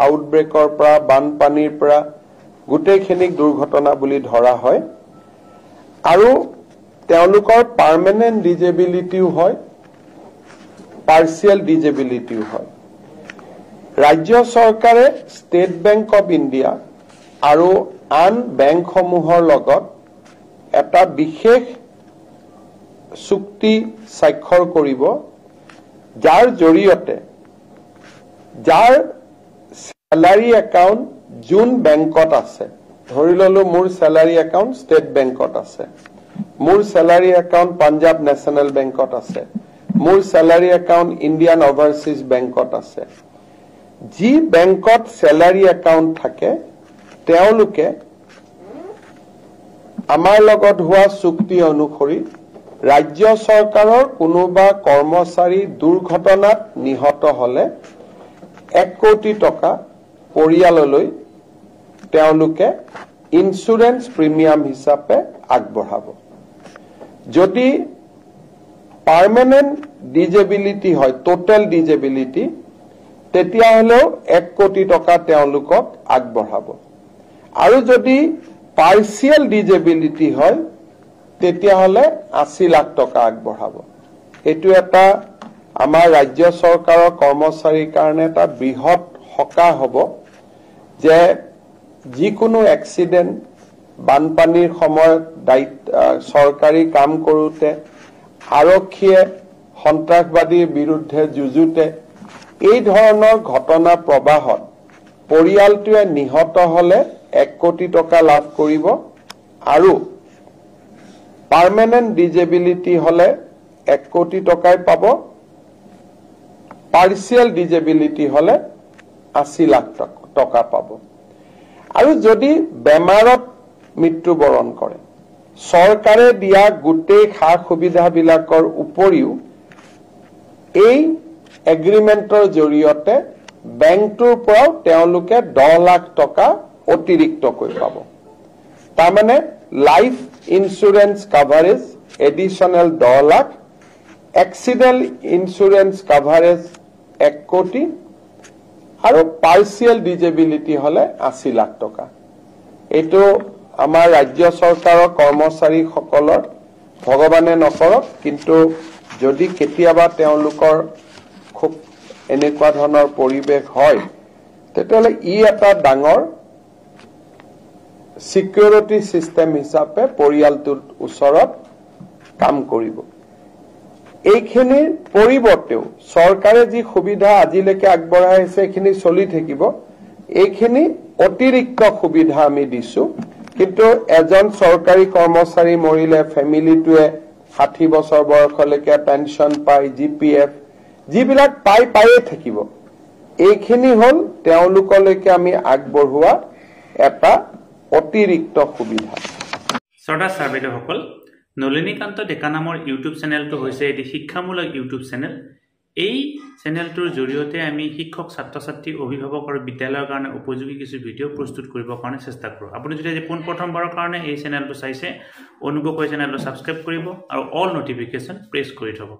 আউটব্ৰেকৰ পৰা বানপানীৰ পৰা গোটেইখিনিক দুৰ্ঘটনা বুলি ধৰা হয় আৰু তেওঁলোকৰ পাৰ্মানেন্ট ডিজেবিলিটিও হয় পাৰ্চিয়েল ডিজেবিলিটিও হয় ৰাজ্য চৰকাৰে ষ্টেট বেংক অফ ইণ্ডিয়া আৰু আন বেংকসমূহৰ লগত এটা বিশেষ চুক্তি স্বাক্ষৰ কৰিব যাৰ জৰিয়তে যাৰ স্যালাৰি একাউণ্ট যোন বেংকত আছে ধৰি ললো মোৰ স্যালাৰি একাউণ্ট ষ্টেট বেংকত আছে মোৰ স্যালাৰি একাউণ্ট পাঞ্জাব নেশ্যনেল বেংকত আছে মোৰ স্যালাৰি একাউণ্ট ইণ্ডিয়ান ওভাৰসিজ বেংকত আছে যি বেংকত স্যালাৰি একাউণ্ট থাকে তেওঁলোকে আমাৰ লগত হোৱা চুক্তি অনুসৰি ৰাজ্য চৰকাৰৰ কোনোবা কৰ্মচাৰী দুৰ্ঘটনাত নিহত হলে 1 কোটি টকা পৰিয়াললৈ তেওঁলোকে ইন্সুৰেন্স প্ৰিমিয়াম হিচাপে আগবঢ়াব যদি পাৰ্মানেন্ট ডিজেবিলিটি হয় টোটাল ডিজেবিলিটি তেতিয়া হলেও 1 কোটি টকা তেওঁলোকক আগবঢ়াব আৰু যদি পাৰ্চিয়েল ডিজেবিলিটি হয় তেতিয়া হলে 80 লাখ টকা আগবঢ়াব এটো এটা আমাৰ ৰাজ্য চৰকাৰৰ কৰ্মচাৰীৰ কাৰণে এটা বৃহৎ হকা হ'ব যে যিকোনো এক্সিডেন্ট বানপানীৰ সময়ত চৰকাৰী কাম কৰোতে আৰক্ষীয়ে সন্ত্ৰাসবাদীৰ বিৰুদ্ধে যুঁজোতে এই ধৰণৰ ঘটনা প্ৰবাহত পৰিয়ালটোৱে নিহত হলে 1 কোটি টকা লাভ কৰিব আৰু পাৰ্মানেন্ট ডিজেবিলিটি হলে 1 কোটি টকাই পাব পাৰ্চিয়েল ডিজেবিলিটি হলে 80 লাখ টকা পাব আৰু যদি বেমাৰত মৃত্যুবৰণ কৰে চৰকাৰে দিয়া গোটেই খা সুবিধাবিলাকৰ উপৰিও এই এগ্ৰিমেন্টৰ জৰিয়তে বেংকটোৰ পৰা তেওঁলোকে 10 লাখ টকা অতিৰিক্তকৈ পাব তাৰমানে life insurance coverage additional 10 lakh accident insurance coverage 1 কোটি আৰু পাৰ্চিয়েল ডিজেবিলিটি হলে 80 লাখ টকা এটো আমাৰ ৰাজ্য চৰকাৰৰ কৰ্মচাৰীসকলৰ ভগৱানে নকৰক কিন্তু যদি কেতিয়াবা তেওঁলোকৰ খুব এনেকুৱা ধৰণৰ পৰিবেশ হয় তেতিয়ালে ই এটা ডাঙৰ সিকিউৰিটি সিস্টেম হিচাপে পৰিয়ালটোৰ ওচৰত কাম কৰিব এইখিনিৰ পৰিৱৰ্তেও চৰকাৰে যি সুবিধা আজিলৈকে আগবঢ়াই আছে এইখিনি চলি থাকিব এইখিনি অতিৰিক্ত সুবিধা আমি দিছো কিন্তু এজন চৰকাৰী কৰ্মচাৰী মৰিলে ফ্যামিলিটোৱে 60 বছৰ বয়সলৈকে পেনশন পায় জিপিএফ যিবিলাক পায়ে থাকিব এইখিনি হল তেওঁলোকলৈকে আমি আগবঢ়োৱা এটা অতিৰিক্ত সুবিধা শ্ৰদ্ধা ছাৰবেদসকল নলিনীকান্ত ডেকা নামৰ ইউটিউব চেনেলটো হৈছে এটি শিক্ষামূলক ইউটিউব চেনেল এই চেনেলটোৰ জৰিয়তে আমি শিক্ষক ছাত্ৰ-ছাত্ৰী অভিভাৱক আৰু বিদ্যালয়ৰ কাৰণে উপযোগী কিছু ভিডিঅ' প্ৰস্তুত কৰিবৰ কাৰণে চেষ্টা কৰোঁ আপুনি যদি পোন প্ৰথমবাৰৰ কাৰণে এই চেনেলটো চাইছে অনুগ্ৰহ কৰি চেনেলটো সাবস্ক্ৰাইব কৰিব আৰু অল নটিফিকেশন প্ৰেছ কৰি থব